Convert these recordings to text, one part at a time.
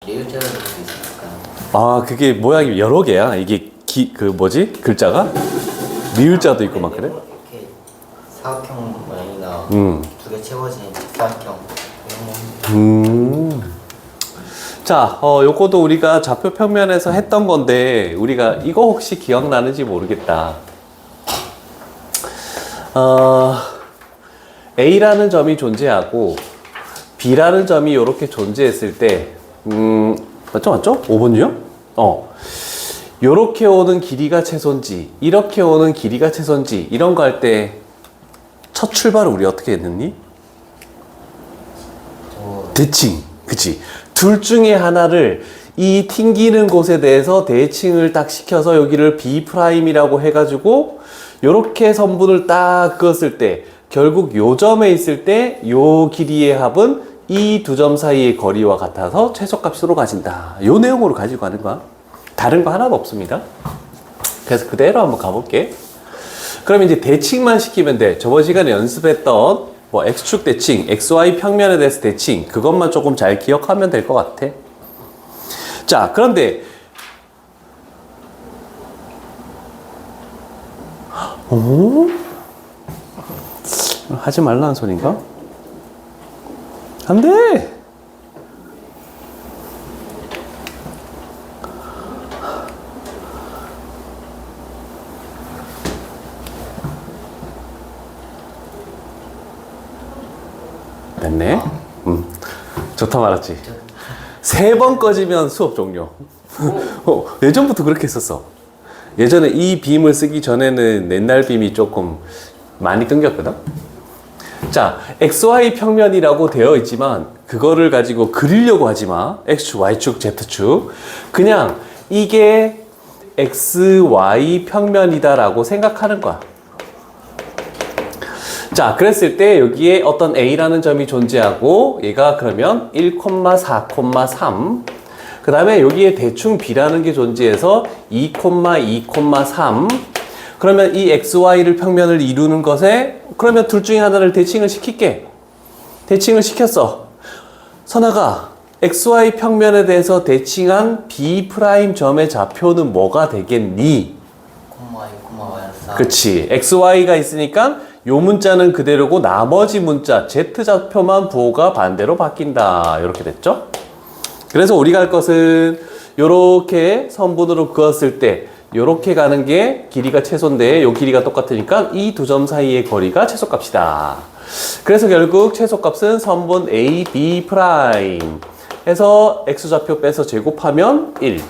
리을자를 넣을 수 있을까요? 아, 그게 모양이 여러 개야. 이게 그 뭐지? 글자가? 리을자도 있고 막 그래? 이렇게 사각형 모양이나 두 개 채워진 직사각형 자, 요거도 우리가 좌표 평면에서 했던 건데 우리가 이거 혹시 기억나는지 모르겠다. A라는 점이 존재하고 B라는 점이 이렇게 존재했을 때 맞죠? 5번이요? 요렇게 오는 길이가 최소인지 이렇게 오는 길이가 최소인지 이런 거 할 때 첫 출발을 우리 어떻게 했느니? 대칭, 그치? 둘 중에 하나를 이 튕기는 곳에 대해서 대칭을 딱 시켜서 여기를 B'이라고 해가지고 요렇게 선분을 딱 그었을 때 결국 요 점에 있을 때 요 길이의 합은 이 두 점 사이의 거리와 같아서 최소값으로 가진다. 요 내용으로 가지고 가는 거야. 다른 거 하나도 없습니다. 그래서 그대로 한번 가볼게. 그럼 이제 대칭만 시키면 돼. 저번 시간에 연습했던 뭐 X축 대칭, XY 평면에 대해서 대칭 그것만 조금 잘 기억하면 될 것 같아. 자, 그런데 하지 말라는 소린가? 안 돼! 됐네. 좋다 말았지. 세 번 꺼지면 수업 종료. 예전부터 그렇게 했었어. 예전에 이 빔을 쓰기 전에는 옛날 빔이 조금 많이 끊겼거든. 자, XY 평면이라고 되어 있지만 그거를 가지고 그리려고 하지 마. X축, Y축, Z축. 그냥 이게 XY 평면이다라고 생각하는 거야. 자, 그랬을 때 여기에 어떤 A라는 점이 존재하고 얘가 그러면 1,4,3 그 다음에 여기에 대충 B라는 게 존재해서 2,2,3 그러면 이 XY를 평면을 이루는 것에 그러면 둘 중에 하나를 대칭을 시킬게. 대칭을 시켰어. 선아가 XY 평면에 대해서 대칭한 B' 점의 좌표는 뭐가 되겠니? 그치. XY가 있으니까 요 문자는 그대로고 나머지 문자 Z좌표만 부호가 반대로 바뀐다. 이렇게 됐죠? 그래서 우리가 할 것은 요렇게 선분으로 그었을 때 요렇게 가는 게 길이가 최소인데 요 길이가 똑같으니까 이 두 점 사이의 거리가 최소값이다. 그래서 결국 최소값은 선분 A, B' 해서 X좌표 빼서 제곱하면 1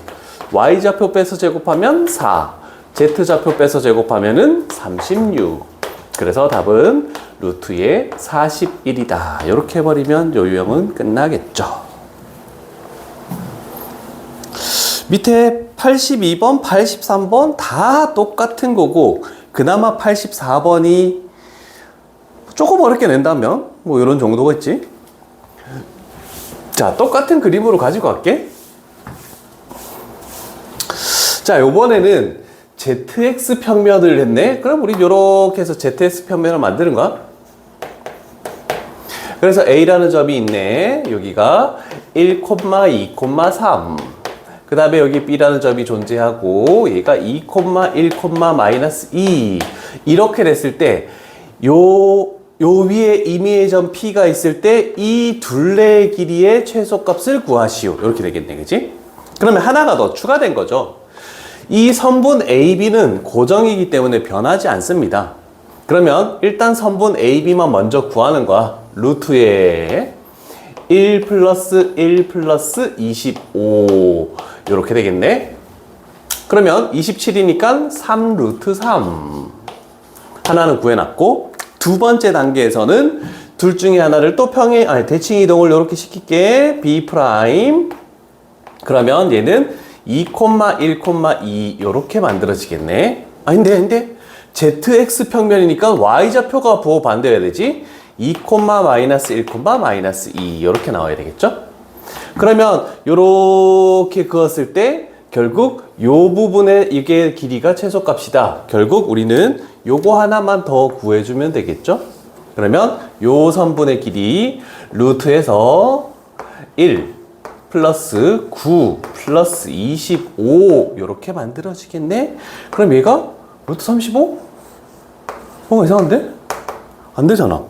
Y좌표 빼서 제곱하면 4 Z좌표 빼서 제곱하면은 36 그래서 답은 루트의 41이다. 이렇게 해버리면 요 유형은 끝나겠죠. 밑에 82번, 83번 다 똑같은 거고 그나마 84번이 조금 어렵게 낸다면 뭐 이런 정도겠지. 자, 똑같은 그림으로 가지고 갈게. 자, 요번에는 ZX 평면을 했네? 그럼 우리 요렇게 해서 ZX 평면을 만드는 거야. 그래서 A라는 점이 있네. 여기가 1,2,3. 그 다음에 여기 B라는 점이 존재하고 얘가 2,1,-2. 이렇게 됐을 때 요 위에 임의의 점 P가 있을 때 이 둘레의 길이의 최소값을 구하시오. 이렇게 되겠네. 그치? 그러면 하나가 더 추가된 거죠. 이 선분 AB는 고정이기 때문에 변하지 않습니다. 그러면 일단 선분 AB만 먼저 구하는 거야. 루트에 1 플러스 1 플러스 25 이렇게 되겠네. 그러면 27이니까 3 루트 3 하나는 구해놨고 두 번째 단계에서는 둘 중에 하나를 또 대칭 이동을 이렇게 시킬게. B' 그러면 얘는 2,1,2 이렇게 만들어지겠네. 아닌데 ZX 평면이니까 Y좌표가 부호 반대여야 되지. 2, 마이너스 1, 마이너스 2 이렇게 나와야 되겠죠? 그러면 이렇게 그었을 때 결국 요 부분에 이게 길이가 최소값이다. 결국 우리는 요거 하나만 더 구해주면 되겠죠? 그러면 요 선분의 길이 루트에서 1 플러스 9 플러스 25 이렇게 만들어지겠네? 그럼 얘가 루트 35? 이상한데? 안 되잖아.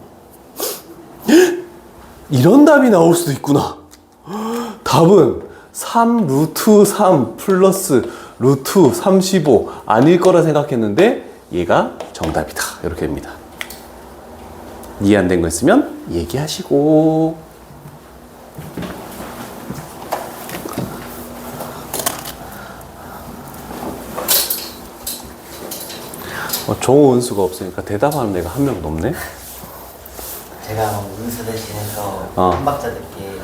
이런 답이 나올 수도 있구나. 답은 3 루트 3 플러스 루트 35 아닐 거라 생각했는데 얘가 정답이다. 이렇게 됩니다. 이해 안 된 거 있으면 얘기하시고. 정우 은수가 없으니까 대답하는 애가 한 명도 없네. 제가 운수 대신해서 한 박자 늦게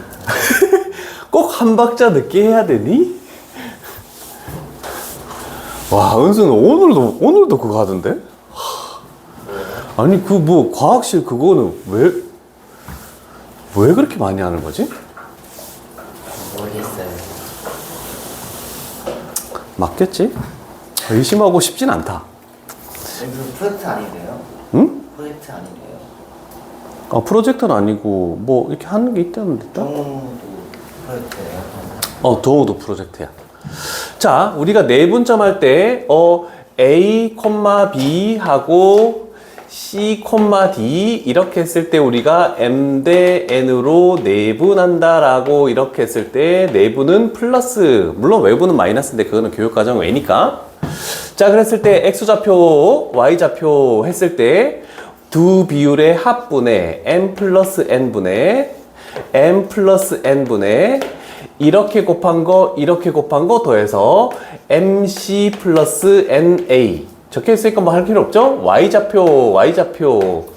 꼭 한 박자 늦게 해야 되니? 와, 은수는 오늘도 그거 하던데? 아니, 그 뭐 과학실 그거는 왜 그렇게 많이 하는 거지? 모르겠어요. 맞겠지? 의심하고 싶진 않다. 무슨 프로젝트 아닌데요? 응? 프로젝트 아닌데요? 프로젝트는 아니고 뭐 이렇게 하는 게 있다는데. 정우도 프로젝트예요? 동호도 프로젝트야. 자, 우리가 내분점 할 때 A, B 하고 C, D 이렇게 했을 때 우리가 M 대 N으로 내분한다라고 이렇게 했을 때 내분은 플러스, 물론 외분은 마이너스인데 그거는 교육과정 외니까. 자, 그랬을 때 X좌표, Y좌표 했을 때 두 비율의 합분의 M 플러스 N분의 M 플러스 N분의 이렇게 곱한 거 더해서 MC 플러스 NA 적혀 있으니까 뭐 할 필요 없죠? Y좌표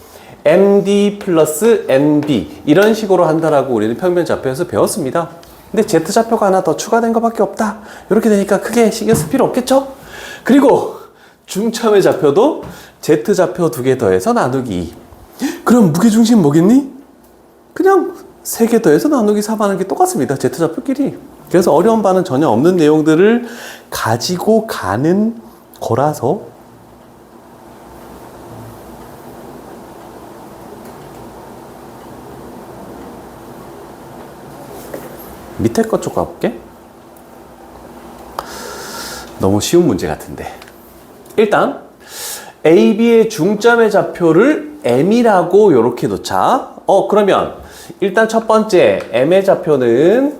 MD 플러스 NB 이런 식으로 한다라고 우리는 평면좌표에서 배웠습니다. 근데 Z좌표가 하나 더 추가된 것밖에 없다. 이렇게 되니까 크게 신경 쓸 필요 없겠죠? 그리고 중점의 좌표도 Z좌표 2개 더해서 나누기 2. 그럼 무게중심 뭐겠니? 그냥 3개 더해서 나누기 3 하는 게 똑같습니다. Z좌표끼리. 그래서 어려운 바는 전혀 없는 내용들을 가지고 가는 거라서 밑에 것 쪽 가볼게. 너무 쉬운 문제 같은데. 일단 AB의 중점의 좌표를 M이라고 이렇게 놓자. 그러면 일단 첫 번째 M의 좌표는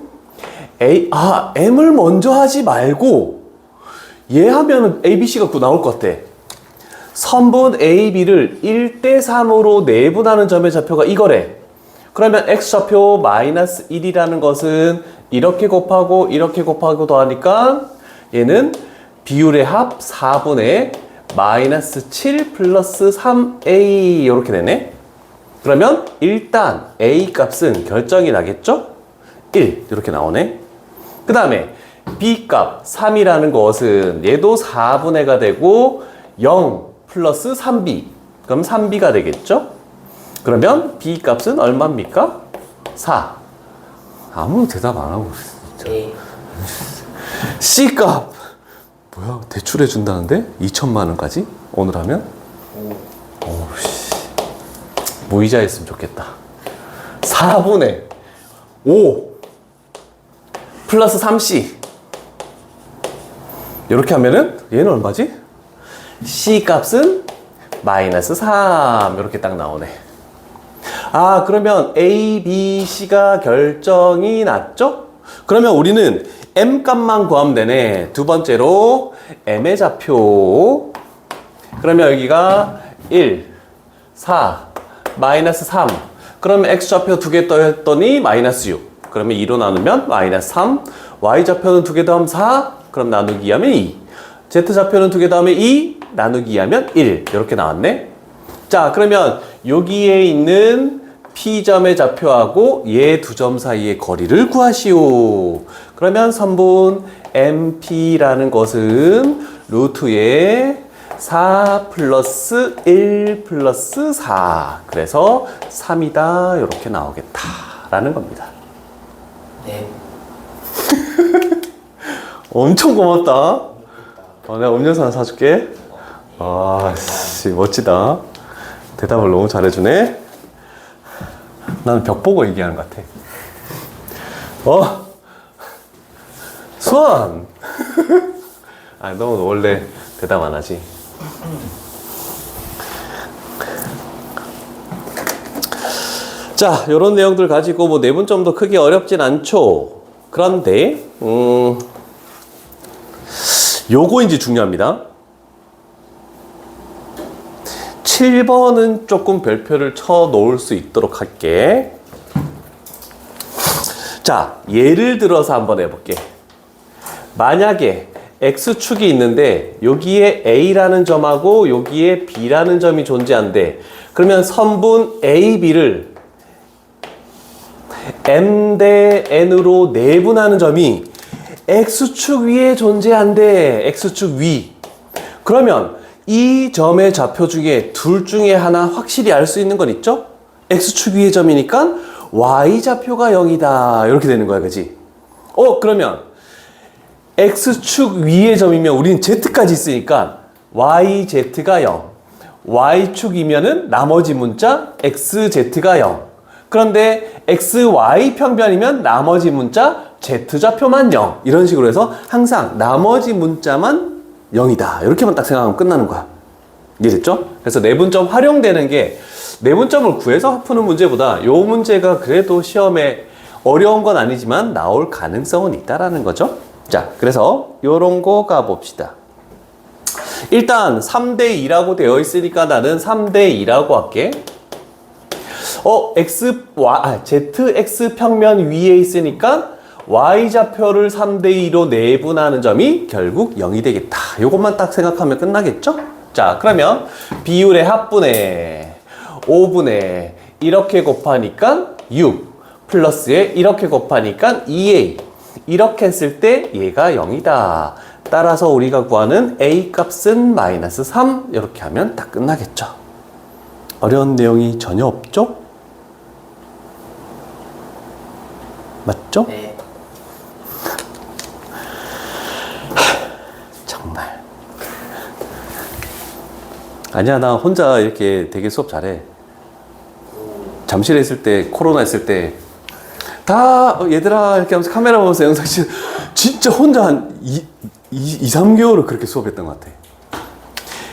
M을 먼저 하지 말고 얘 하면은 ABC가 나올 것 같아. 선분 AB를 1대 3으로 내분하는 점의 좌표가 이거래. 그러면 X좌표 마이너스 1이라는 것은 이렇게 곱하고 더하니까 얘는 비율의 합 4분의 마이너스 7 플러스 3A 이렇게 되네. 그러면 일단 A 값은 결정이 나겠죠? 1 이렇게 나오네. 그 다음에 B 값 3이라는 것은 얘도 4분의가 되고 0 플러스 3B 그럼 3B가 되겠죠? 그러면 B 값은 얼마입니까? 4. 아무 대답 안 하고 있어. A. C 값 뭐야? 대출해 준다는데? 2천만 원까지? 오늘 하면? 오우씨. 무이자 했으면 좋겠다. 4분의 5 플러스 3C 이렇게 하면은 얘는 얼마지? C 값은 마이너스 3 이렇게 딱 나오네. 그러면 A, B, C가 결정이 났죠? 그러면 우리는 M 값만 구하면 되네. 두 번째로 M의 좌표. 그러면 여기가 1, 4, 마이너스 3. 그러면 X좌표 2개 더했더니 마이너스 6. 그러면 2로 나누면 마이너스 3. Y좌표는 2개 더하면 4. 그럼 나누기 하면 2. Z좌표는 2개 더하면 2. 나누기 하면 1. 이렇게 나왔네. 자, 그러면 여기에 있는 P점의 좌표하고 얘 두 점 사이의 거리를 구하시오. 그러면 선분 MP라는 것은 루트의 4 플러스 1 플러스 4. 그래서 3이다. 이렇게 나오겠다라는 겁니다. 네. 엄청 고맙다. 내가 음료수 하나 사줄게. 씨, 멋지다. 대답을 너무 잘해주네. 나는 벽 보고 얘기하는 것 같아. 수원! 아, 너 원래 대답 안 하지. 자, 요런 내용들 가지고 뭐 내분점도 크게 어렵진 않죠. 그런데, 요거 이제 중요합니다. 7번은 조금 별표를 쳐 놓을 수 있도록 할게. 자, 예를 들어서 한번 해볼게. 만약에 X축이 있는데 여기에 A라는 점하고 여기에 B라는 점이 존재한대. 그러면 선분 AB를 M 대 N으로 내분하는 점이 X축 위에 존재한대. X축 위. 그러면 이 점의 좌표 중에 둘 중에 하나 확실히 알 수 있는 건 있죠? X축 위의 점이니까 Y좌표가 0이다. 이렇게 되는 거야, 그지? 그러면 X축 위의 점이면 우리는 Z까지 있으니까 YZ가 0. Y축이면은 나머지 문자 XZ가 0. 그런데 XY 평면이면 나머지 문자 Z좌표만 0. 이런 식으로 해서 항상 나머지 문자만 0이다. 이렇게만 딱 생각하면 끝나는 거야. 이해됐죠? 그래서 내분점 활용되는 게 내분점을 구해서 푸는 문제보다 요 문제가 그래도 시험에 어려운 건 아니지만 나올 가능성은 있다라는 거죠. 자, 그래서 요런 거 가봅시다. 일단 3대2라고 되어 있으니까 나는 3대2라고 할게. ZX 평면 위에 있으니까 Y좌표를 3대2로 내분하는 점이 결국 0이 되겠다. 요것만 딱 생각하면 끝나겠죠? 자, 그러면 비율의 합분에 5분의 이렇게 곱하니까 6 플러스에 이렇게 곱하니까 2A 이렇게 했을 때 얘가 0이다. 따라서 우리가 구하는 A 값은 마이너스 3 이렇게 하면 다 끝나겠죠. 어려운 내용이 전혀 없죠? 맞죠? 네. 정말 아니야, 나 혼자 이렇게 되게 수업 잘해. 잠실에 있을 때, 코로나 있을 때 다 얘들아 이렇게 하면서 카메라 보면서 영상 진짜 혼자 한 2-3개월을 그렇게 수업했던 것 같아.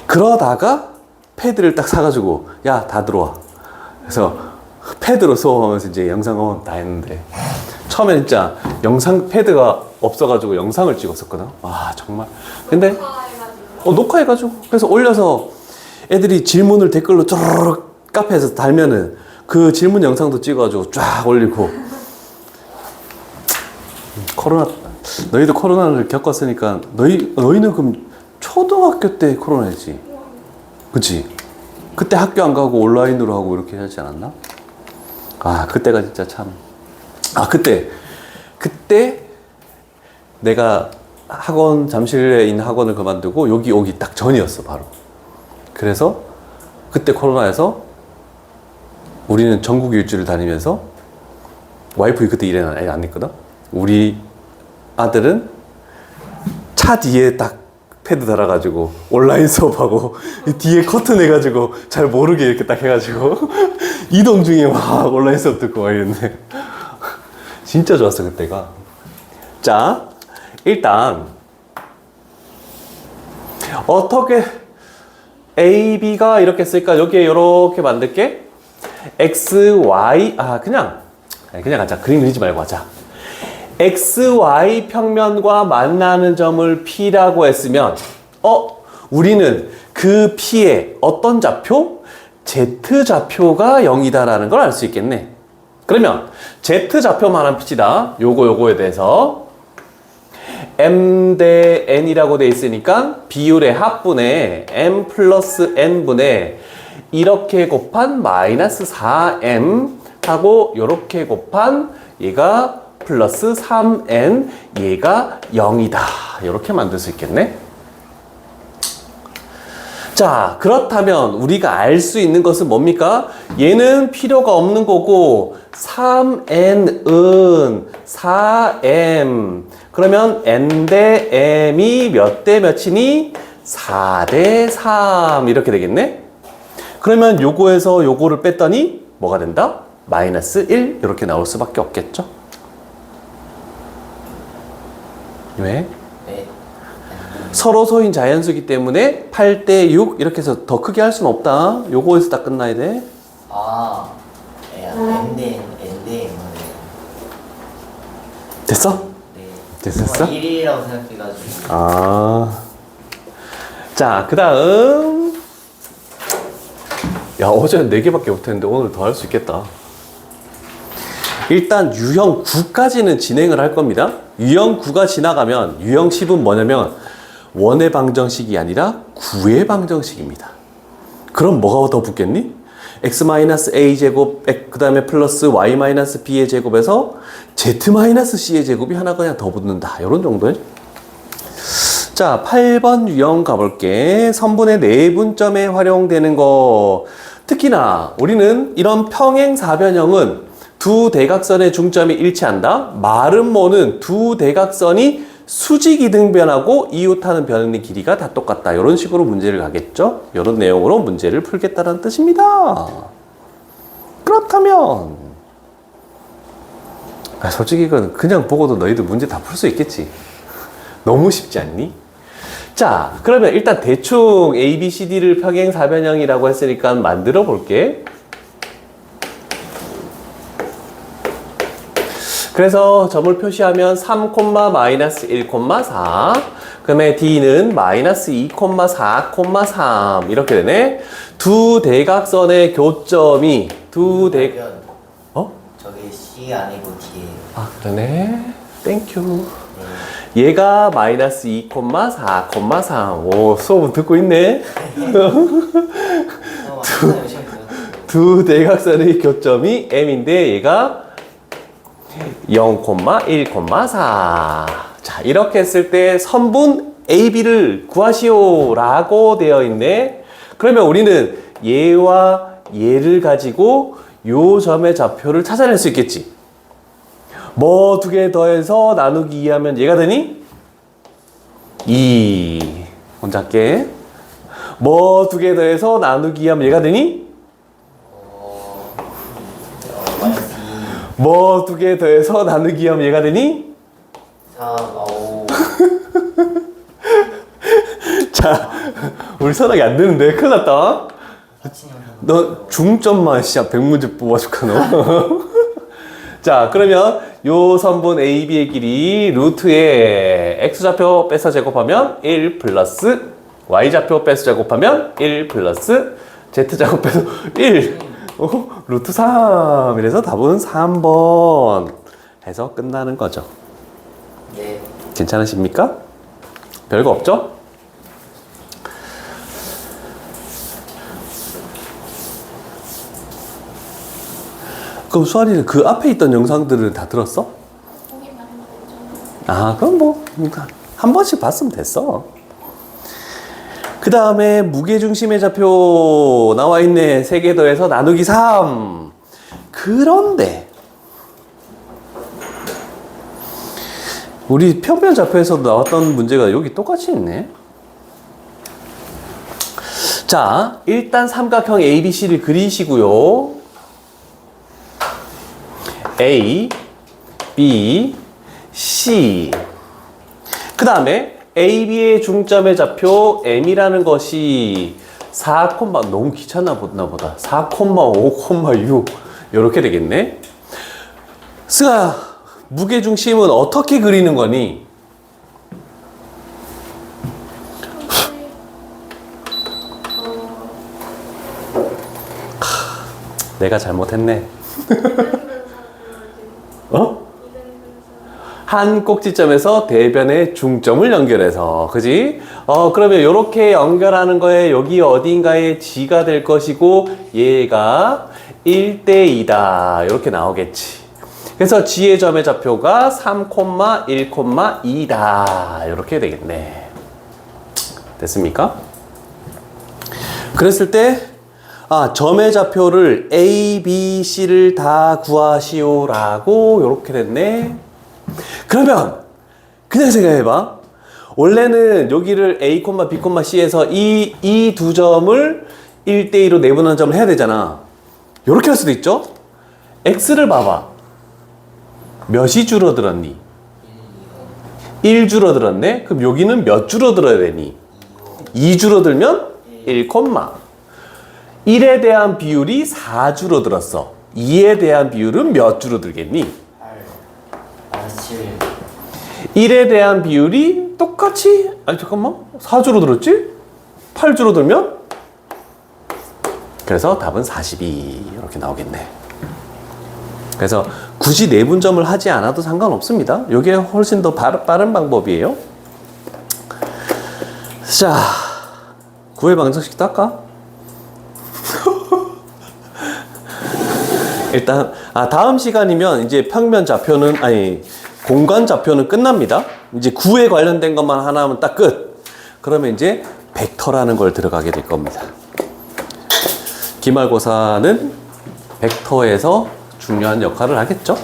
그러다가 패드를 딱 사가지고 야, 다 들어와. 그래서 패드로 수업하면서 이제 영상 다 했는데 처음에 진짜 영상 패드가 없어가지고 영상을 찍었었거든. 와, 정말. 근데 녹화해가지고 그래서 올려서 애들이 질문을 댓글로 쪼르륵 카페에서 달면은 그 질문 영상도 찍어가지고 쫙 올리고. 코로나, 너희도 코로나를 겪었으니까 너희는 그럼 초등학교 때 코로나였지, 그치? 그때 학교 안 가고 온라인으로 하고 이렇게 하지 않았나? 아, 그때가 진짜 참. 아, 그때 내가 잠실에 있는 학원을 그만두고 여기 오기 딱 전이었어, 바로. 그래서 그때 코로나에서 우리는 전국 일주를 다니면서 와이프 그때 일에 안 했거든? 우리 아들은 차 뒤에 딱 패드 달아가지고 온라인 수업하고 뒤에 커튼 해가지고 잘 모르게 이렇게 딱 해가지고 이동 중에 막 온라인 수업 듣고 막 이랬는데 진짜 좋았어 그때가. 자, 일단 어떻게 A, B가 이렇게 쓸까? 여기에 이렇게 만들게. X, Y, 그냥 하자. 그림 그리지 말고 하자. XY 평면과 만나는 점을 P라고 했으면 우리는 그 P의 어떤 좌표? Z좌표가 0이다라는 걸 알 수 있겠네. 그러면 Z좌표만 한번 봅시다. 요거에 대해서 M 대 N이라고 돼 있으니까 비율의 합분에 M 플러스 N분의 이렇게 곱한 마이너스 4M 하고 요렇게 곱한 얘가 플러스 3n 얘가 0이다. 이렇게 만들 수 있겠네. 자, 그렇다면 우리가 알 수 있는 것은 뭡니까? 얘는 필요가 없는 거고 3n은 4m. 그러면 n 대 m이 몇 대 몇이니? 4 대 3 이렇게 되겠네. 그러면 요거에서 요거를 뺐더니 뭐가 된다? 마이너스 1 이렇게 나올 수밖에 없겠죠. 왜? 네. 서로 소인 자연수기 때문에 8대 6 이렇게 해서 더 크게 할 수는 없다. 요거에서 딱 끝나야 돼. 아, N 대 됐어? 네. 됐었어? 1이라고 생각해가지고. 아. 자, 그 다음. 야, 어제는 4개밖에 못했는데 오늘 더 할 수 있겠다. 일단 유형 9까지는 진행을 할 겁니다. 유형 9가 지나가면 유형 10은 뭐냐면 원의 방정식이 아니라 9의 방정식입니다. 그럼 뭐가 더 붙겠니? x-a제곱 그 다음에 플러스 y-b의 제곱에서 z-c의 제곱이 하나 그냥 더 붙는다. 이런 정도예요. 자, 8번 유형 가볼게. 선분의 내분점에 활용되는 거. 특히나 우리는 이런 평행사변형은 두 대각선의 중점이 일치한다. 마름모는 두 대각선이 수직이등변하고 이웃하는 변의 길이가 다 똑같다. 이런 식으로 문제를 가겠죠. 이런 내용으로 문제를 풀겠다는 뜻입니다. 그렇다면 솔직히 이건 그냥 보고도 너희들 문제 다 풀 수 있겠지. 너무 쉽지 않니? 자, 그러면 일단 대충 A, B, C, D를 평행사변형이라고 했으니까 만들어 볼게. 그래서 점을 표시하면 3, 마이너스 1, 4. 그 다음에 D는 마이너스 2, 4, 3. 이렇게 되네. 두 대각선의 교점이 저게 C 아니고 D예요. 아, 그러네. 땡큐. 얘가 마이너스 2, 4, 3. 오, 수업은 듣고 있네. 두 대각선의 교점이 M인데 얘가 0, 1, 4. 자, 이렇게 했을 때 선분 AB를 구하시오 라고 되어 있네. 그러면 우리는 얘와 얘를 가지고 요 점의 좌표를 찾아낼 수 있겠지. 뭐 두 개 더해서 나누기 2 하면 얘가 되니? 2. 혼자 할게. 뭐 두 개 더해서 나누기 2 하면 얘가 되니? 뭐 두 개 더해서 나누기 하면 얘가 되니? 4, 5. 자, 우리 선악이 안 되는데 큰일 났다. 너 중점만 시작 100문제 뽑아줄까 너? 자, 그러면 요 선분 AB의 길이 루트에 X좌표 뺏어 제곱하면 1 플러스 Y좌표 뺏어 제곱하면 1 플러스 Z좌표 뺏어 1 루트 3. 이래서 답은 3번 해서 끝나는 거죠. 네. 괜찮으십니까? 별거 없죠? 그럼 수아리는 그 앞에 있던 영상들을 다 들었어? 아, 그럼 뭐 한 번씩 봤으면 됐어. 그 다음에 무게중심의 좌표 나와 있네. 3개 더해서 나누기 3. 그런데 우리 평면 좌표에서 나왔던 문제가 여기 똑같이 있네. 자, 일단 삼각형 ABC를 그리시고요. A, B, C. 그 다음에 AB의 중점의 좌표 M이라는 것이 4, 너무 귀찮나 보다. 4,5, 6 이렇게 되겠네. 스가 무게중심은 어떻게 그리는 거니? 내가 잘못했네. 어? 한 꼭지점에서 대변의 중점을 연결해서, 그지? 그러면 이렇게 연결하는 거에 여기 어딘가에 G가 될 것이고 얘가 1대2다 이렇게 나오겠지. 그래서 G의 점의 좌표가 3, 1, 2다 이렇게 되겠네. 됐습니까? 그랬을 때 점의 좌표를 A, B, C를 다 구하시오라고 이렇게 됐네. 그러면 그냥 생각해봐. 원래는 여기를 A, B, C에서 이 두 점을 1대2로 내분하는 점을 해야 되잖아. 이렇게 할 수도 있죠. X를 봐봐. 몇이 줄어들었니? 1 줄어들었네. 그럼 여기는 몇 줄어들어야 되니? 2 줄어들면 1, 1에 대한 비율이 4 줄어들었어. 2에 대한 비율은 몇 줄어들겠니? 7. 1에 대한 비율이 똑같이, 아니 잠깐만, 4 줄어들었지? 8 줄어들면? 그래서 답은 42 이렇게 나오겠네. 그래서 굳이 내분점을 하지 않아도 상관없습니다. 이게 훨씬 더 빠른 방법이에요. 자, 구회 방정식도 할까? 일단 다음 시간이면 이제 평면 좌표는 공간 좌표는 끝납니다. 이제 구에 관련된 것만 하나 하면 딱 끝. 그러면 이제 벡터라는 걸 들어가게 될 겁니다. 기말고사는 벡터에서 중요한 역할을 하겠죠.